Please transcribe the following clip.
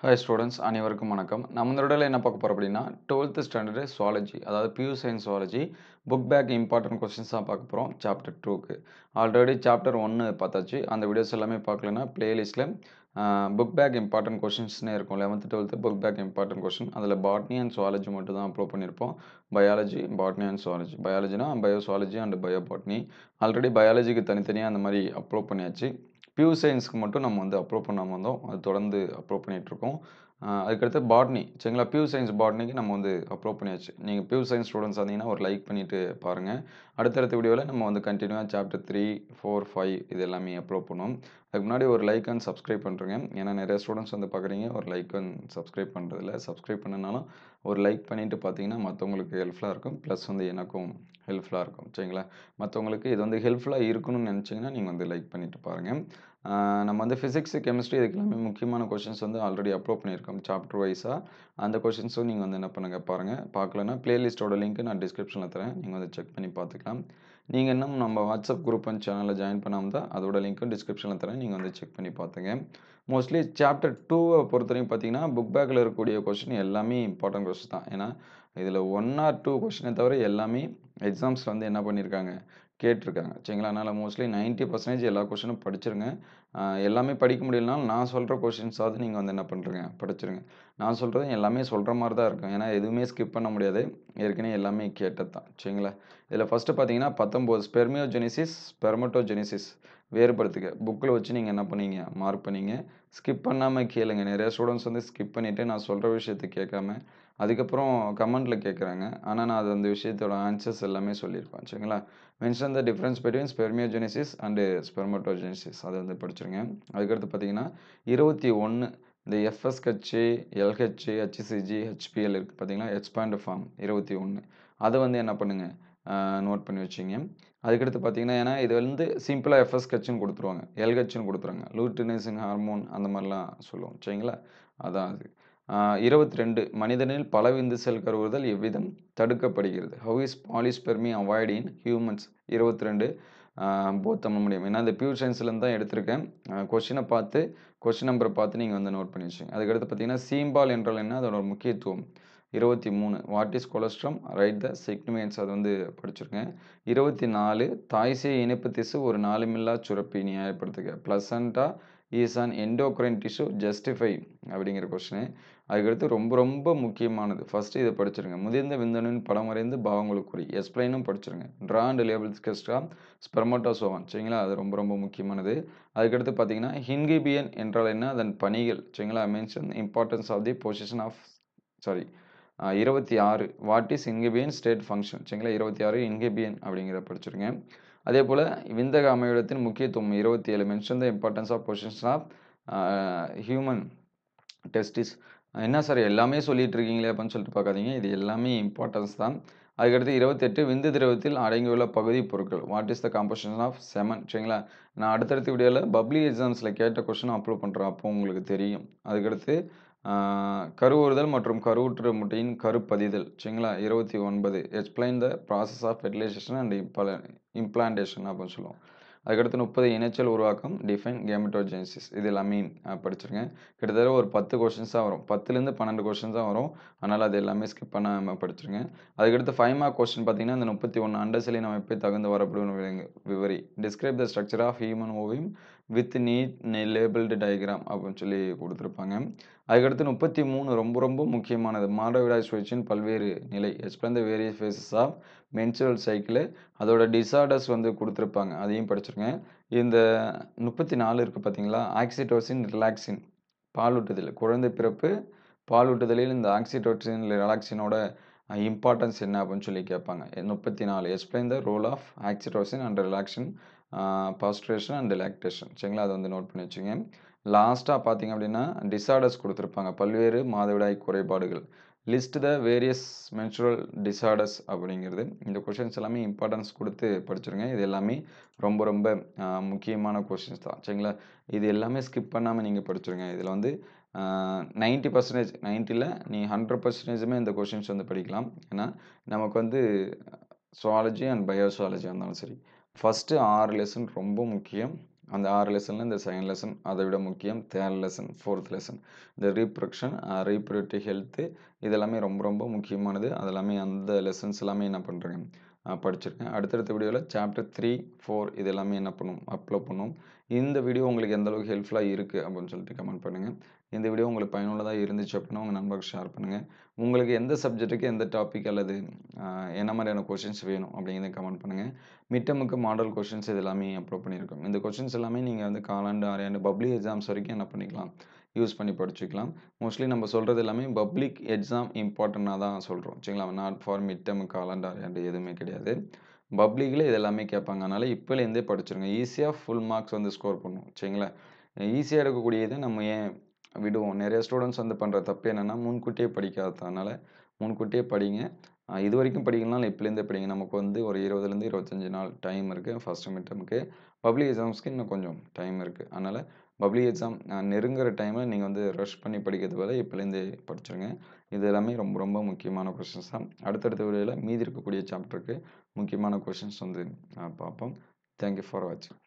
Hi students அனைவருக்கும் வணக்கம். நம்ம இந்த தடவை என்ன பார்க்க போறோம் அப்படின்னா 12th ஸ்டாண்டர்ட் சுவாலஜி அதாவது pure science zoology book back important questions தான் பார்க்க போகிறோம் சாப்டர் 2க்கு. ஆல்ரெடி சாப்டர் 1 பார்த்தாச்சு. அந்த வீடியோஸ் எல்லாமே பார்க்கலன்னா பிளேலிஸ்ட்டில் புக் பேக் இம்பார்ட்டன்ட் கொஸ்டின்ஸ்னே இருக்கும். 11th 12th book back important question அதில் பாட்னி அண்ட் சுவாலஜி மட்டும் தான் அப்லோட் பண்ணியிருப்போம். Biology, botany and zoology. பயாலஜினா bio zoology and bio botany. Already பயாலஜிக்கு தனித்தனியாக அந்த மாதிரி அப்லோட் பண்ணியாச்சு. பியூர் சயின்ஸ்க்கு மட்டும் நம்ம வந்து அப்லோட் பண்ணாமல் வந்தோம். அது தொடர்ந்து அப்லோட் பண்ணிகிட்ருக்கோம். அதுக்கடுத்து பாட்னி சரிங்களா, பியூர் சயின்ஸ் பாட்னிக்கு நம்ம வந்து அப்லோட் பண்ணியாச்சு. நீங்கள் பியூர் சயின்ஸ் ஸ்டூடெண்ட்ஸ் இருந்தீங்கன்னா ஒரு லைக் பண்ணிவிட்டு பாருங்கள். அடுத்தடுத்த வீடியோவில் நம்ம வந்து கண்டினியூவாக சாப்டர் 3, 4, 5 இது எல்லாமே அப்லோட் பண்ணுவோம். அதுக்கு முன்னாடி ஒரு லைக் அண்ட் சப்ஸ்கிரைப் பண்ணுறேங்க. ஏன்னா நிறைய ஸ்டூடெண்ட்ஸ் வந்து பார்க்குறீங்க, ஒரு லைக் அண்ட் சப்ஸ்கிரைப் பண்ணுறதில்ல. சப்ஸ்கிரைப் பண்ணனாலும் ஒரு லைக் பண்ணிவிட்டு பார்த்தீங்கன்னா மற்றவங்களுக்கு ஹெல்ப்ஃபுல்லாக இருக்கும். ப்ளஸ் வந்து எனக்கும் ஹெல்ப்ஃபுல்லாக இருக்கும் சரிங்களா. மற்றவங்களுக்கு இது வந்து ஹெல்ப்ஃபுல்லாக இருக்கணும்னு நினச்சிங்கன்னா நீங்கள் வந்து லைக் பண்ணிவிட்டு பாருங்கள். நம்ம வந்து ஃபிசிக்ஸ், கெமிஸ்ட்ரி இதுக்கு எல்லாமே முக்கியமான கொஷின்ஸ் வந்து ஆல்ரெடி அப்லோட் பண்ணியிருக்கோம் சாப்டர் வைஸாக. அந்த கொஷின்ஸும் நீங்கள் வந்து என்ன பண்ணுங்கள் பாருங்கள். பார்க்கலன்னா பிளேலிஸ்ட்டோட லிங்க் நான் டிஸ்கிரிப்ஷனில் தரேன். நீங்கள் வந்து செக் பண்ணி பார்த்துக்கலாம். நீங்கள் இன்னும் நம்ம வாட்ஸ்அப் குரூப் அண்ட் சேனலில் ஜாயின் பண்ணாமல் தான் அதோட லிங்க்கும் டிஸ்கிரிப்ஷனில் தரேன். நீங்கள் வந்து செக் பண்ணி பார்த்துங்க. மோஸ்ட்லி சாப்டர் 2வை பொறுத்தவரைக்கும் பார்த்தீங்கன்னா புக் பேக்கில் இருக்கக்கூடிய கொஷின் எல்லாமே இம்பார்ட்டன்ட் கொஷின் தான். ஏன்னா இதில் 1 or 2 கொஷினை தவிர எல்லாமே எக்ஸாம்ஸ் வந்து என்ன பண்ணியிருக்காங்க, கேட்டிருக்காங்க சரிங்களா. அதனால் மோஸ்ட்லி 90% எல்லா கொஷினும் படிச்சிருங்க. எல்லாமே படிக்க முடியலனாலும் நான் சொல்கிற கொஷின்ஸாவது நீங்கள் வந்து என்ன பண்ணுறீங்க, படிச்சிருங்க. நான் சொல்கிறது எல்லாமே சொல்கிற மாதிரி தான் இருக்கும். ஏன்னா எதுவுமே ஸ்கிப் பண்ண முடியாது. ஏற்கனவே எல்லாமே கேட்டது தான் சரிங்களா. இதில் ஃபஸ்ட்டு பார்த்தீங்கன்னா 19 ஸ்பெர்மியோஜெனிசிஸ், ஸ்பெர்மட்டோஜெனிசிஸ் வேறுபடுத்துக புக்கில் வச்சு நீங்கள் என்ன பண்ணீங்க, மார்க் பண்ணீங்க. ஸ்கிப் பண்ணாமல் கேளுங்க. நிறைய ஸ்டூடெண்ட்ஸ் வந்து ஸ்கிப் பண்ணிவிட்டு நான் சொல்கிற விஷயத்தை கேட்காம அதுக்கப்புறம் கமெண்ட்டில் கேட்குறாங்க. ஆனால் நான் அது அந்த விஷயத்தோட ஆன்சர்ஸ் எல்லாமே சொல்லியிருப்பேன் சரிங்களா. Mention the difference between spermiogenesis and spermatogenesis அதை வந்து படிச்சிருங்க. அதுக்கடுத்து பார்த்தீங்கன்னா 21 இந்த எஃப்எஸ்ஹெச், எல்ஹெச், ஹெச்சிசிஜி, ஹெச்பிஎல் இருக்குது பார்த்தீங்களா, எக்ஸ்பேண்ட் ஃபார்ம் 21 அதை வந்து என்ன பண்ணுங்கள், நோட் பண்ணி வச்சிங்க. அதுக்கடுத்து பார்த்தீங்கன்னா ஏன்னா இது வந்து சிம்பிளாக எஃப்எஸ்ஹெச்னு கொடுத்துருவாங்க, எல்ஹெச்னு கொடுத்துருவாங்க, லூட்டினைசிங் ஹார்மோன் அந்த மாதிரிலாம் சொல்லுவோம் சரிங்களா. அதான் அது. 22 மனிதனில் பலவிந்து செல் கருவுறுதல் எவ்விதம் தடுக்கப்படுகிறது. How is polyspermy avoid in humans. 22 both Tamil medium. ஏன்னா இந்த பியூர் சயின்ஸ்லேருந்து தான் எடுத்திருக்கேன். கொஷினை பார்த்து கொஷின் நம்பரை பார்த்து நீங்கள் வந்து நோட் பண்ணி வச்சுங்க. அதுக்கடுத்து பார்த்தீங்கன்னா சீம்பால் என்றால் என்ன, அதோட முக்கியத்துவம். 23 வாட் இஸ் கொலஸ்ட்ரம், ரைட் த சிக்னிமென்ட்ஸ் அது வந்து படிச்சிருங்க. 24 தாய்சேய் இணைப்பு திசு ஒரு நாளமில்லா சுரப்பி நியாயப்படுத்துக. Placenta is an endocrine tissue justify அப்படிங்கிற கொஸ்டின். அதுக்கடுத்து ரொம்ப ரொம்ப முக்கியமானது, ஃபஸ்ட்டு இதை படிச்சிருங்க. முதிர்ந்த விந்தணுவின் படம் வரைந்து பாவங்களுக்குறி எக்ஸ்பிளைனும் படிச்சிருங்க. ட்ரா அண்ட் லேபிள் கெஸ்ட்ரா ஸ்பெர்மட்டோசோவான் சரிங்களா, அது ரொம்ப ரொம்ப முக்கியமானது. அதுக்கடுத்து பார்த்தீங்கன்னா இன்ஹிபியன் என்றால் என்ன, அதன் பணிகள் சரிங்களா. Mention importance of the position of 26 what is inhibin state function சரிங்களா. 26 இன்ஹிபியன் அப்படிங்கிறத படிச்சிருங்க. அதே போல் விந்தக அமைவிடத்தின் முக்கியத்துவம் 27 mention the importance of position of human testis. என்ன சார் எல்லாமே சொல்லிட்டு இருக்கீங்களே அப்படின்னு சொல்லிட்டு பார்க்காதீங்க, இது எல்லாமே இம்பார்ட்டன்ஸ் தான். அதுக்கடுத்து 28 விந்து திரவத்தில் அடங்கியுள்ள பகுதி பொருட்கள். What is the composition of semen சரிங்களா. நான் அடுத்தடுத்த வீடியோவில் பப்ளி எக்ஸாம்ஸில் கேட்ட கொஸ்டின் அப்லோட் பண்ணுறேன், அப்போ உங்களுக்கு தெரியும். அதுக்கடுத்து கருவுறுதல் மற்றும் கருவுற்ற முட்டையின் கருப்பதிதல் சரிங்களா. 29 explain the process of fertilisation and implantation அப்படின்னு சொல்லுவோம். அதுக்கடுத்து 30 இணைச்சல் உருவாக்கம், டிஃபைன் கேமெட்டோஜெனிசிஸ் இது எல்லாமே படிச்சிருங்க. கிட்டத்தட்ட ஒரு 10 கொஷின்ஸ் தான் வரும், 10லேருந்து 12 கொஷின்ஸ் தான் வரும். அதனால் அது எல்லாமே ஸ்கிப் பண்ணாமல் படிச்சிருங்க. அதுக்கடுத்து 5 மார்க் கொஸ்டின் பார்த்தீங்கன்னா இந்த 31 அண்டசெல்லின் அமைப்பை தகுந்த வரப்படும் விவரி. Describe the structure of human ovum with neat labelled diagram அப்படின்னு சொல்லி கொடுத்துருப்பாங்க. அதுக்கடுத்து 33 ரொம்ப ரொம்ப முக்கியமானது, மாதவிடாய் சுழற்சியின் பல்வேறு நிலை. Explain the various phases of menstrual cycle, அதோட டிசார்டர்ஸ் வந்து கொடுத்துருப்பாங்க, அதையும் படிச்சிருங்க. இந்த 34 இருக்குது பார்த்தீங்களா, ஆக்சிடோசின், ரிலாக்சின் பாலூட்டுதல், குழந்தை பிறப்பு பாலூட்டுதலில் இந்த ஆக்சிடோசின் ரிலாக்சினோட இம்பார்ட்டன்ஸ் என்ன அப்படின்னு சொல்லி கேட்பாங்க. 34 explain the role of oxytocin and relaxin parturition and lactation சரிங்களா, அதை வந்து நோட் பண்ணி வச்சுங்க. லாஸ்ட்டாக பார்த்தீங்க அப்படின்னா டிசார்டர்ஸ் கொடுத்துருப்பாங்க, பல்வேறு மாதவிடாய் குறைபாடுகள். List the various menstrual disorders அப்படிங்கிறது. இந்த கொஷின்ஸ் எல்லாமே இம்பார்ட்டன்ஸ் கொடுத்து படிச்சிருங்க. இது எல்லாமே ரொம்ப ரொம்ப முக்கியமான கொஷின்ஸ் தான் சரிங்களா. இது எல்லாமே ஸ்கிப் பண்ணாமல் நீங்கள் படிச்சிருங்க. இதில் வந்து 90% 90ல் நீ 100%மே இந்த கொஷின்ஸ் வந்து படிக்கலாம். ஏன்னா நமக்கு வந்து சுவாலஜி அண்ட் பயோசுவாலஜி இருந்தாலும் சரி, ஃபஸ்ட்டு 6 லெசன் ரொம்ப முக்கியம். அந்த 6 லெசனில் இந்த செகண்ட் லெசன் அதை விட முக்கியம். தேர்ட் லெசன், ஃபோர்த் லெசன் இந்த ரீப்ரொடக்ஷன், ரீப்ரொடக்டிவ் ஹெல்த்து இதெல்லாமே ரொம்ப ரொம்ப முக்கியமானது. அதெல்லாமே அந்த லெசன்ஸ் எல்லாமே என்ன பண்ணுறேன் படிச்சிருக்கேன். அடுத்தடுத்த வீடியோவில் சாப்டர் 3, 4 இது எல்லாமே என்ன பண்ணும் அப்லோட் பண்ணும். இந்த வீடியோ உங்களுக்கு எந்த அளவுக்கு ஹெல்ப்ஃபுல்லாக இருக்குது அப்படின்னு சொல்லிட்டு கமெண்ட் பண்ணுங்கள். இந்த வீடியோ உங்களுக்கு பயனுள்ளதாக இருந்துச்சு அப்படின்னா உங்கள் நண்பர்களுக்கு ஷேர் பண்ணுங்கள். உங்களுக்கு எந்த சப்ஜெக்ட்டுக்கு எந்த டாபிக் அல்லது என்ன மாதிரியான கொஷின்ஸ் வேணும் அப்படிங்கிறத கமெண்ட் பண்ணுங்கள். மிட்டமுக்கு மாடல் கொஷின்ஸ் இது எல்லாமே அப்லோட் பண்ணியிருக்கோம். இந்த கொஷின்ஸ் எல்லாமே நீங்கள் வந்து காலாண்டு, அரையாண்டு, பப்ளிக் எக்ஸாம்ஸ் வரைக்கும் என்ன பண்ணிக்கலாம் யூஸ் பண்ணி படிச்சுக்கலாம். மோஸ்ட்லி நம்ம சொல்கிறது எல்லாமே பப்ளிக் எக்ஸாம் இம்பார்ட்டண்ட்டாக தான் சொல்கிறோம் சரிங்களா. நாட் ஃபார் மிட் டேர்ம், காலாண்டு, அரையாண்டு எதுவுமே கிடையாது. பப்ளிக்கில் இது எல்லாமே கேட்பாங்க. அதனால் இப்போலேருந்தே படிச்சிருங்க. ஈஸியாக ஃபுல் மார்க்ஸ் வந்து ஸ்கோர் பண்ணும் சரிங்களா. ஈஸியாக எடுக்கக்கூடியதை நம்ம ஏன் விடுவோம். நிறைய ஸ்டூடெண்ட்ஸ் வந்து பண்ணுற தப்பு என்னென்னா முன்கூட்டியே படிக்காததுனால. முன்கூட்டியே படிங்க. இது வரைக்கும் படிக்கலனாலும் இப்போலேருந்தே படிங்க. நமக்கு வந்து ஒரு 20லேருந்து 25 நாள் டைம் இருக்குது ஃபஸ்ட்டு மிட் டேர்முக்கு. பப்ளிக் எக்ஸாம்ஸ்க்கு இன்னும் கொஞ்சம் டைம் இருக்குது. அதனால் பப்ளிக் எக்ஸாம் நெருங்குற டைமில் நீங்கள் வந்து ரஷ் பண்ணி படிக்கிறது பதிலா இப்போலேருந்தே படிச்சிருங்க. இது எல்லாமே ரொம்ப ரொம்ப முக்கியமான கொஷின்ஸ் தான். அடுத்தடுத்த வீடியோவில் மீதி இருக்கக்கூடிய சாப்டருக்கு முக்கியமான கொஷின்ஸ் வந்து பார்ப்போம். தேங்க்யூ ஃபார் வாட்சிங்.